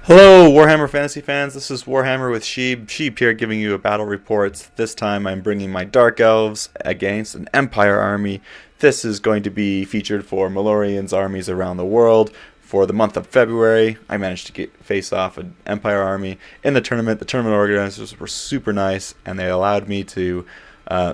Hello, Warhammer Fantasy fans. This is Warhammer with Sheeb. Sheeb here giving you a battle report. This time I'm bringing my Dark Elves against an Empire army. This is going to be featured for Malorian's armies around the world. For the month of February, I managed to face off an Empire army in the tournament. The tournament organizers were super nice, and they allowed me to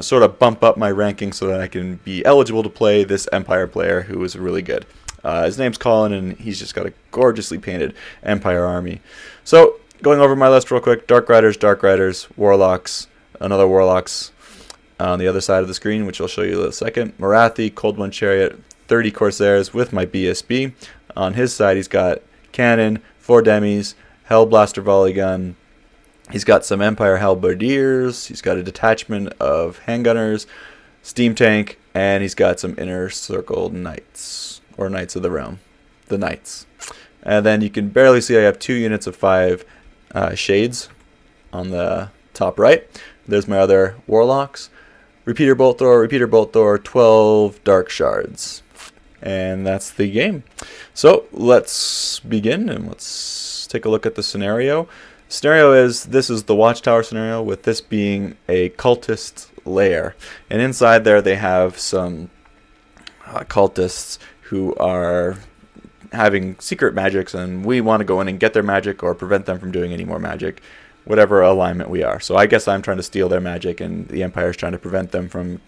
sort of bump up my ranking so that I can be eligible to play this Empire player who was really good. His name's Colin, and he's just got a gorgeously painted Empire army. So, going over my list real quick, Dark Riders, Warlocks, another Warlocks on the other side of the screen, which I'll show you in a second. Morathi, Cold One Chariot, 30 Corsairs with my BSB. On his side, he's got Cannon, 4 Demis, Hellblaster Volley Gun. He's got some Empire Halberdiers. He's got a detachment of Handgunners, Steam Tank, and he's got some Inner Circle Knights. Or Knights of the Realm. The Knights. And then you can barely see I have 2 units of 5 Shades on the top right. There's my other Warlocks. Repeater Bolt Thrower, 12 Dark Shards. And that's the game. So let's begin and let's take a look at the scenario. Scenario is, this is the Watchtower scenario, with this being a cultist lair. And inside there they have some cultists who are having secret magics, and we want to go in and get their magic or prevent them from doing any more magic, whatever alignment we are. So I guess I'm trying to steal their magic, and the Empire is trying to prevent them from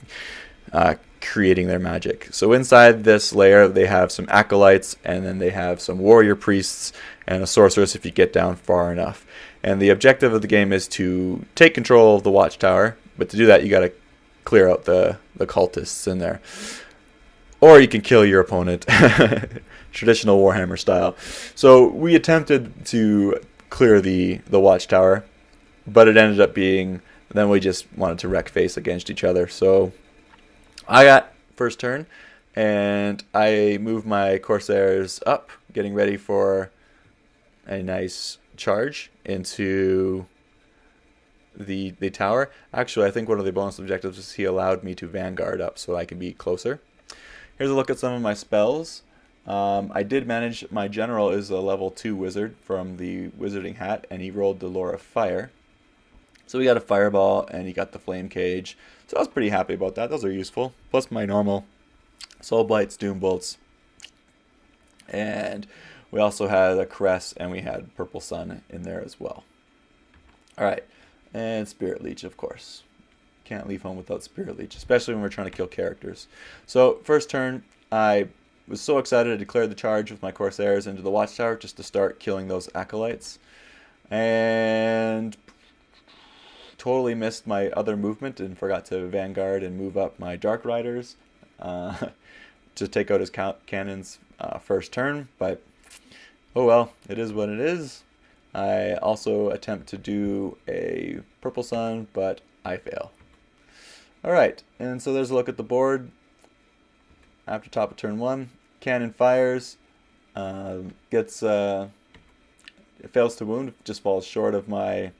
creating their magic. So inside this layer, they have some acolytes, and then they have some warrior priests and a sorceress if you get down far enough. And the objective of the game is to take control of the Watchtower, but to do that, you got to clear out the cultists in there. Or you can kill your opponent, traditional Warhammer style. So we attempted to clear the Watchtower, but it ended up being, then we just wanted to wreck face against each other. So I got first turn, and I moved my Corsairs up, getting ready for a nice charge into the tower. Actually, I think one of the bonus objectives is he allowed me to Vanguard up so I can be closer. Here's a look at some of my spells. I did manage, my general is a level 2 wizard from the Wizarding Hat, and he rolled the Lore of Fire. So we got a Fireball, and he got the Flame Cage. So I was pretty happy about that. Those are useful. Plus my normal Soul Blights, Doom Bolts. And we also had a Caress, and we had Purple Sun in there as well. Alright, and Spirit Leech, of course. Can't leave home without Spirit Leech, especially when we're trying to kill characters. So, first turn, I was so excited to declare the charge with my Corsairs into the Watchtower just to start killing those acolytes. And totally missed my other movement and forgot to Vanguard and move up my Dark Riders to take out his cannons first turn. But, oh well, it is what it is. I also attempt to do a Purple Sun, but I fail. Alright, and so there's a look at the board. After top of turn 1, cannon fires, it fails to wound, just falls short of Morathi.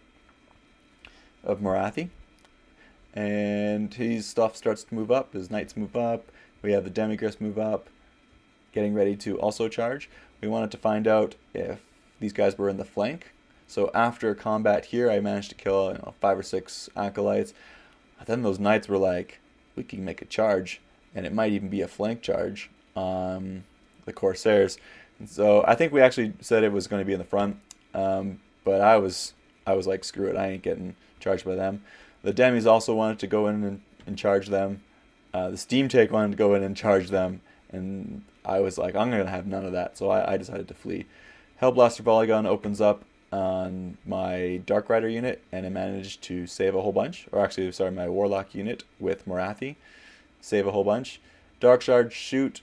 And his stuff starts to move up, his knights move up, we have the Demigris move up, getting ready to also charge. We wanted to find out if these guys were in the flank. So after combat here, I managed to kill 5 or 6 acolytes. Then those knights were like, we can make a charge, and it might even be a flank charge on the Corsairs. And so I think we actually said it was going to be in the front, but I was like, screw it, I ain't getting charged by them. The Demis also wanted to go in and charge them. The Steam Tank wanted to go in and charge them, and I was like, I'm going to have none of that, so I decided to flee. Hellblaster Volley Gun opens up on my Dark Rider unit, and I managed to save a whole bunch. Or actually, sorry, my Warlock unit with Morathi. Save a whole bunch. Dark Shard shoot,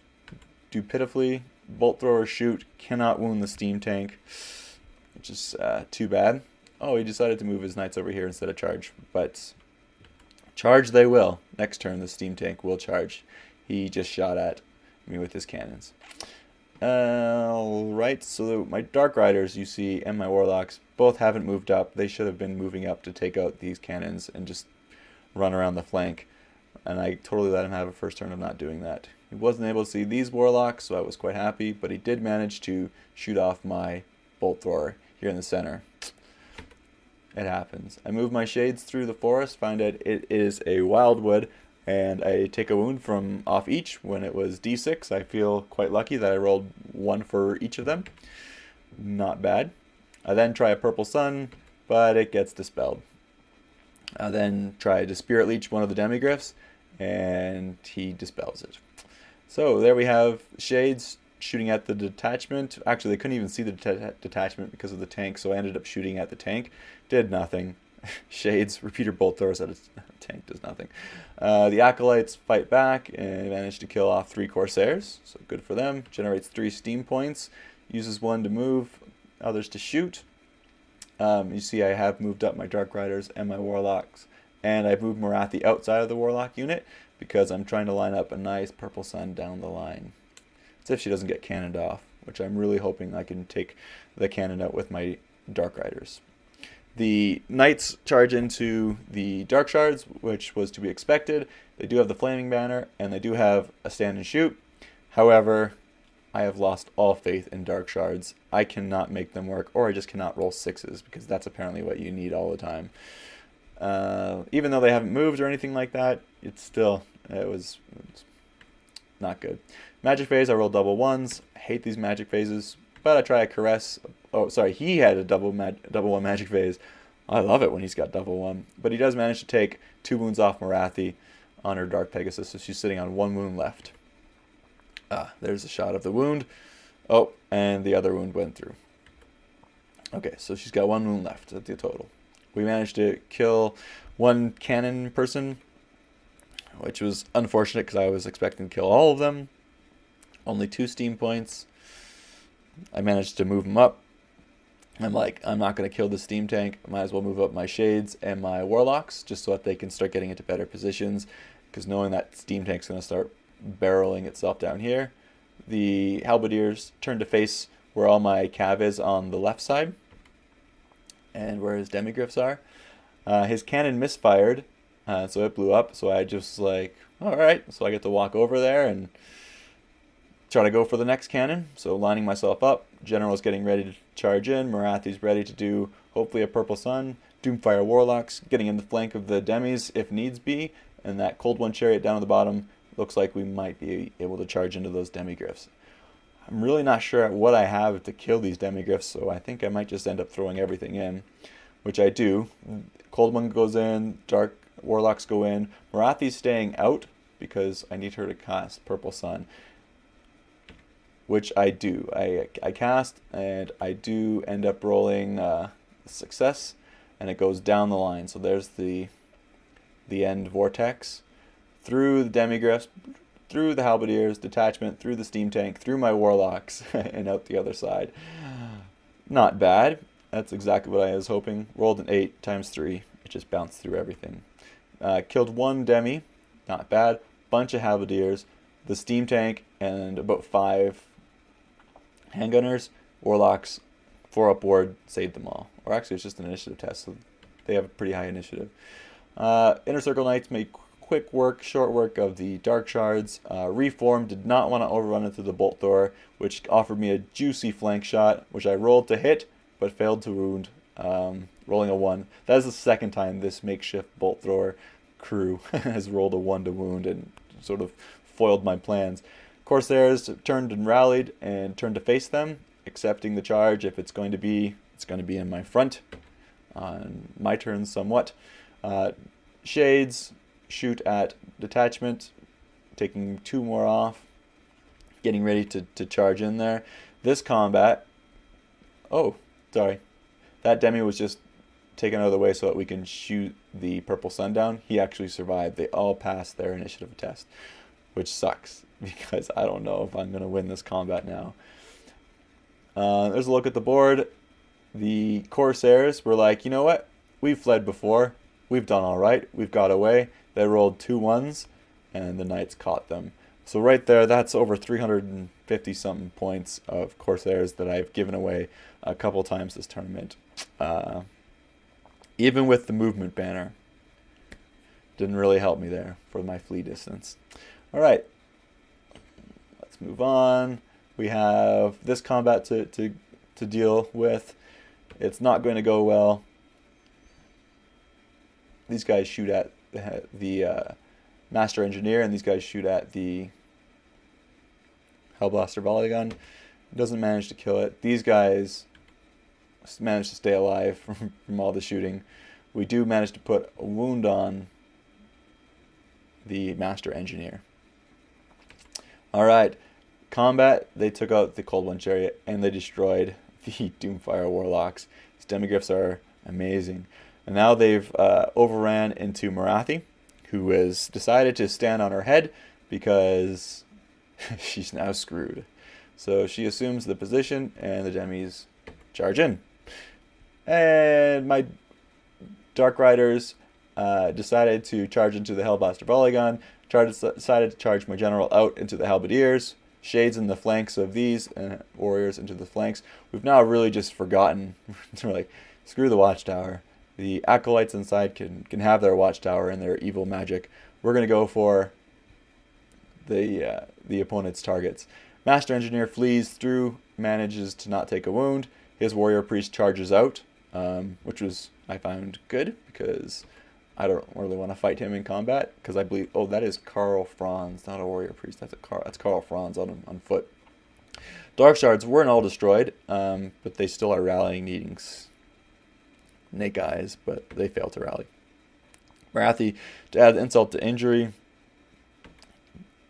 do pitifully. Bolt Thrower shoot, cannot wound the Steam Tank, which is too bad. Oh, he decided to move his knights over here instead of charge. But charge they will. Next turn, the Steam Tank will charge. He just shot at me with his cannons. Alright, so my Dark Riders, you see, and my Warlocks both haven't moved up. They should have been moving up to take out these cannons and just run around the flank. And I totally let him have a first turn of not doing that. He wasn't able to see these Warlocks, so I was quite happy, but he did manage to shoot off my Bolt Thrower. here in the center. It happens. I move my shades through the forest, find out it is a wildwood, and I take a wound from off each. When it was D6, I feel quite lucky that I rolled 1 for each of them. Not bad. I then try a purple sun, but it gets dispelled. I then try to spirit leech one of the demigryphs, and he dispels it. So there we have shades shooting at the detachment. Actually, they couldn't even see the detachment because of the tank, so I ended up shooting at the tank. Did nothing. Shades, repeater bolt throws at a tank, does nothing. The acolytes fight back and manage to kill off 3 corsairs, so good for them. Generates 3 steam points, uses 1 to move, others to shoot. You see I have moved up my Dark Riders and my Warlocks, and I've moved Morathi outside of the Warlock unit because I'm trying to line up a nice purple sun down the line. As if she doesn't get cannoned off, which I'm really hoping I can take the cannon out with my Dark Riders. The Knights charge into the Dark Shards, which was to be expected. They do have the Flaming Banner, and they do have a stand and shoot. However, I have lost all faith in Dark Shards. I cannot make them work, or I just cannot roll 6s, because that's apparently what you need all the time. Even though they haven't moved or anything like that, it was not good. Magic phase, I rolled double 1s. I hate these magic phases, but I try a caress. Oh, sorry, he had a double 1 magic phase. I love it when he's got double 1. But he does manage to take 2 wounds off Morathi on her Dark Pegasus, so she's sitting on 1 wound left. There's a shot of the wound. Oh, and the other wound went through. Okay, so she's got 1 wound left at the total. We managed to kill 1 cannon person, which was unfortunate because I was expecting to kill all of them. Only 2 steam points. I managed to move them up. I'm like, I'm not going to kill the steam tank. I might as well move up my shades and my warlocks just so that they can start getting into better positions, because knowing that steam tank's going to start barreling itself down here. The halberdiers turn to face where all my cav is on the left side and where his demigryphs are. His cannon misfired, so it blew up. So I just like, all right. So I get to walk over there and try to go for the next cannon. So lining myself up. General's getting ready to charge in. Morathi's ready to do hopefully a purple sun. Doomfire Warlocks getting in the flank of the demis if needs be. And that Cold One Chariot down at the bottom looks like we might be able to charge into those demigryphs. I'm really not sure what I have to kill these demigryphs, so I think I might just end up throwing everything in, which I do. Cold One goes in, Dark Warlocks go in. Morathi's staying out because I need her to cast Purple Sun, which I do. I cast, and I do end up rolling success, and it goes down the line. So there's the end vortex through the demigryphs, through the halberdiers, detachment, through the steam tank, through my warlocks, and out the other side. Not bad. That's exactly what I was hoping. Rolled an 8 times 3. It just bounced through everything. Killed 1 demi. Not bad. Bunch of halberdiers, the steam tank, and about 5 handgunners. Warlocks, 4 upward, saved them all. Or actually, it's just an initiative test, so they have a pretty high initiative. Inner Circle Knights made quick work, short work of the Dark Shards. Reform did not want to overrun into the Bolt Thrower, which offered me a juicy flank shot, which I rolled to hit, but failed to wound, rolling a 1. That is the second time this makeshift Bolt Thrower crew has rolled a 1 to wound and sort of foiled my plans. Corsairs turned and rallied and turned to face them, accepting the charge. If it's going to be in my front. On my turn somewhat. Shades shoot at detachment, taking 2 more off, getting ready to charge in there. This combat, that demi was just taken out of the way so that we can shoot the purple sun down. He actually survived. They all passed their initiative test, which sucks because I don't know if I'm going to win this combat now. There's a look at the board. The Corsairs were like, you know what? We've fled before. We've done all right. We've got away. They rolled 2 1s, and the Knights caught them. So right there, that's over 350-something points of Corsairs that I've given away a couple times this tournament. Even with the movement banner. Didn't really help me there for my flee distance. All right. Let's move on. We have this combat to deal with. It's not going to go well. These guys shoot at the Master Engineer, and these guys shoot at the Hellblaster volley gun. Doesn't manage to kill it. These guys manage to stay alive from all the shooting. We do manage to put a wound on the Master Engineer. Alright, combat, they took out the Cold One Chariot and they destroyed the Doomfire Warlocks. These Demigryphs are amazing. And now they've overran into Morathi, who has decided to stand on her head because she's now screwed. So she assumes the position and the Demis charge in. And my Dark Riders decided to charge into the Hellblaster volley gun. Decided to charge my general out into the Halberdiers. Shades in the flanks of these, and warriors into the flanks. We've now really just forgotten. We're like, screw the watchtower. The acolytes inside can have their watchtower and their evil magic. We're going to go for the opponent's targets. Master Engineer flees through, manages to not take a wound. His warrior priest charges out, which was, I found, good, because I don't really want to fight him in combat, because I believe, oh, that is Karl Franz, not a warrior priest. That's Karl Franz on foot. Dark Shards weren't all destroyed, but they still are rallying, needing snake eyes, but they fail to rally. Morathi, to add insult to injury,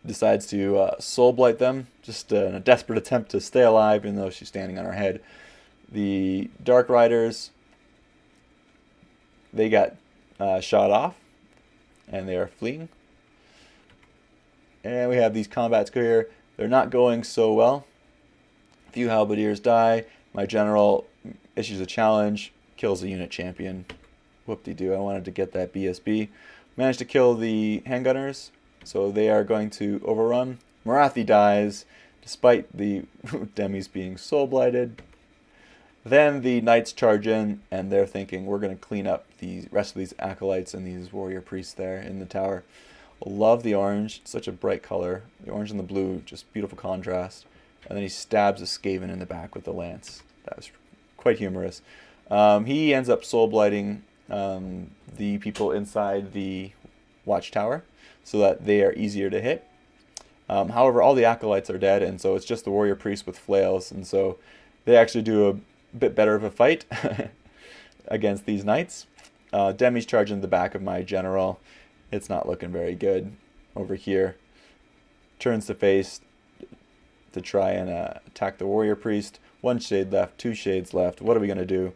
decides to soul blight them, just in a desperate attempt to stay alive, even though she's standing on her head. The Dark Riders, they got shot off, and they are fleeing. And we have these combats here. They're not going so well. A few Halberdiers die. My general issues a challenge, kills a unit champion. Whoop-de-doo, I wanted to get that BSB. Managed to kill the handgunners, so they are going to overrun. Morathi dies, despite the Demis being soul-blighted. Then the knights charge in, and they're thinking, we're going to clean up the rest of these acolytes and these warrior priests there in the tower. Love the orange, it's such a bright color. The orange and the blue, just beautiful contrast. And then he stabs a Skaven in the back with the lance. That was quite humorous. He ends up soul blighting the people inside the watchtower, so that they are easier to hit. However, all the acolytes are dead, and so it's just the warrior priests with flails, and so they actually do a bit better of a fight against these knights. Demi's charging the back of my general. It's not looking very good over here. Turns to face to try and attack the warrior priest. One shade left, two shades left. What are we going to do?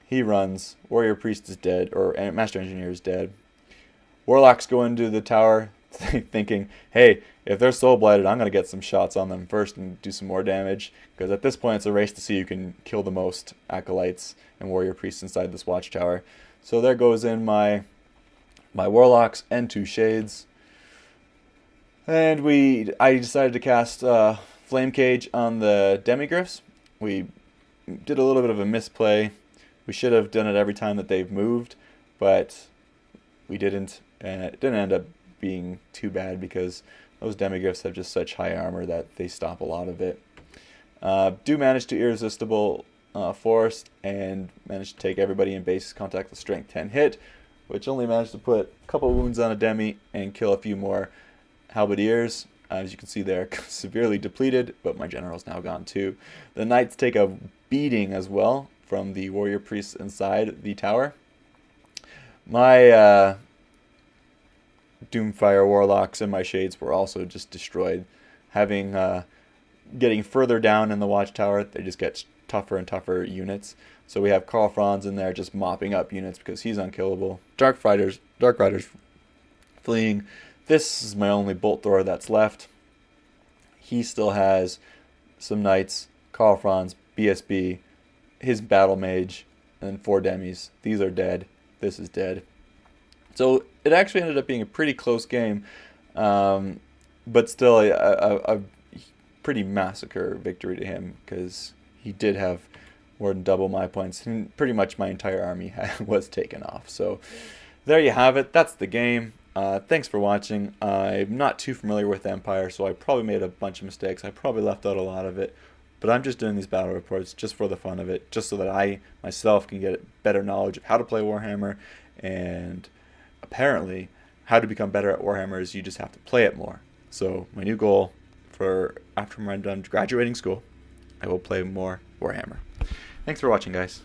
He runs. Warrior priest is dead, or Master Engineer is dead. Warlocks go into the tower thinking, hey, if they're soul blighted, I'm going to get some shots on them first and do some more damage, because at this point it's a race to see who can kill the most acolytes and warrior priests inside this watchtower. So there goes in my warlocks and two shades. And I decided to cast Flame Cage on the Demigryphs. We did a little bit of a misplay. We should have done it every time that they've moved, but we didn't, and it didn't end up being too bad because those Demigryphs have just such high armor that they stop a lot of it. Do manage to Irresistible Force and manage to take everybody in base contact with Strength 10 hit, which only managed to put a couple wounds on a Demi and kill a few more Halberdiers. As you can see, they're severely depleted, but my general's now gone too. The Knights take a beating as well from the warrior priests inside the tower. My Doomfire Warlocks and my Shades were also just destroyed. Getting further down in the watchtower, they just get tougher and tougher units. So we have Karl Franz in there just mopping up units because he's unkillable. Dark Riders fleeing. This is my only bolt thrower that's left. He still has some Knights, Karl Franz, BSB, his Battle Mage, and 4 Demis. These are dead. This is dead. So it actually ended up being a pretty close game, but still a pretty massacre victory to him because he did have more than double my points, and pretty much my entire army was taken off. So there you have it. That's the game. Thanks for watching. I'm not too familiar with Empire, so I probably made a bunch of mistakes. I probably left out a lot of it, But I'm just doing these battle reports just for the fun of it, just so that I myself can get better knowledge of how to play Warhammer, and apparently how to become better at Warhammer is you just have to play it more. So my new goal for after I'm done graduating school, I will play more Warhammer. Thanks for watching, guys.